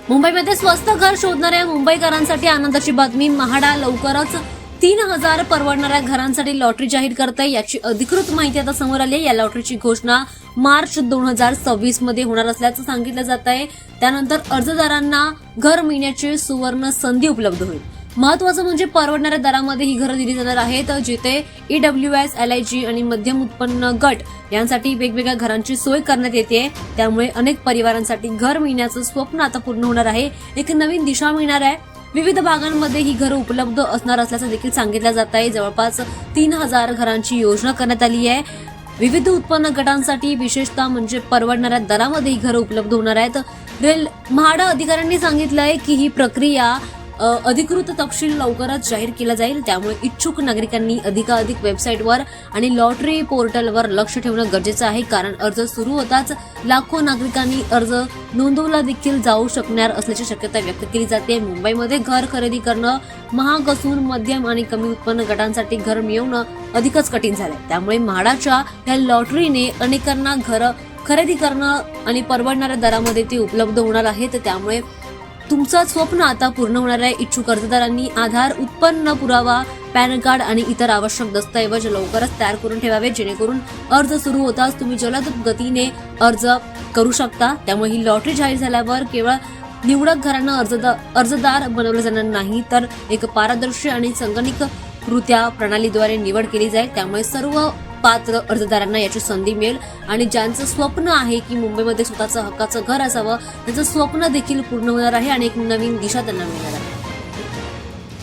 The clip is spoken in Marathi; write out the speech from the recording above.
मुंबईमध्ये स्वस्त घर शोधणाऱ्या मुंबईकरांसाठी आनंदाची बातमी. म्हाडा लवकरच 3,000 परवडणाऱ्या घरांसाठी लॉटरी जाहीर करते. याची अधिकृत माहिती आता समोर आली आहे. या लॉटरीची घोषणा मार्च 2026 मध्ये होणार असल्याचं सांगितलं जात आहे. त्यानंतर अर्जदारांना घर मिळण्याची सुवर्ण संधी उपलब्ध होईल. महत्वाचं म्हणजे परवडणाऱ्या दरामध्ये ही घरं दिली जाणार आहेत, जिथे EWS, LIG आणि मध्यम उत्पन्न गट यांसाठी वेगवेगळ्या घरांची सोय करण्यात येते. त्यामुळे अनेक परिवारांसाठी घर मिळण्याचं स्वप्न आता पूर्ण होणार आहे. एक नवीन दिशा मिळणार आहे. विविध भागांमध्ये ही घरं उपलब्ध असणार असल्याचं देखील सांगितलं जात आहे. जवळपास 3,000 घरांची योजना करण्यात आली आहे. विविध उत्पन्न गटांसाठी विशेषतः म्हणजे परवडणाऱ्या दरामध्ये ही घरं उपलब्ध होणार आहेत. म्हाडा अधिकाऱ्यांनी सांगितलंय की ही प्रक्रिया अधिकृत तपशील लवकरच जाहीर केला जाईल. त्यामुळे इच्छुक नागरिकांनी अधिकाधिक वेबसाईटवर आणि लॉटरी पोर्टलवर लक्ष ठेवणं गरजेचं आहे. कारण अर्ज सुरू होताच लाखो नागरिकांनी अर्ज नोंदवला देखील जाऊ शकणार असल्याची शक्यता व्यक्त केली जाते. मुंबईमध्ये घर खरेदी करणं महाग असून मध्यम आणि कमी उत्पन्न गटांसाठी घर मिळवणं अधिकच कठीण झालंय. त्यामुळे म्हाडाच्या या लॉटरीने अनेकांना घर खरेदी करणं आणि परवडणाऱ्या दरामध्ये ते उपलब्ध होणार आहेत. त्यामुळे तुमचं स्वप्न आता पूर्ण होणार आहे. इच्छुक अर्जदारांनी आधार, उत्पन्न पुरावा, पॅन कार्ड आणि इतर आवश्यक दस्तऐवज लवकरच तयार करून ठेवावे, जेणेकरून अर्ज सुरू होताच तुम्ही जलद गतीने अर्ज करू शकता. त्यामुळे ही लॉटरी जाहीर झाल्यावर केवळ निवडक घरांना अर्जदार बनवलं जाणार नाही, तर एक पारदर्शी आणि संगणकीकृत्या प्रणालीद्वारे निवड केली जाईल. त्यामुळे सर्व पात्र अर्जदारांना याची संधी मिळेल आणि ज्यांचं स्वप्न आहे की मुंबईमध्ये स्वतःचं हक्काचं घर असावं, त्याचं स्वप्न देखील पूर्ण होणार आहे आणि एक नवीन दिशा त्यांना मिळणार आहे.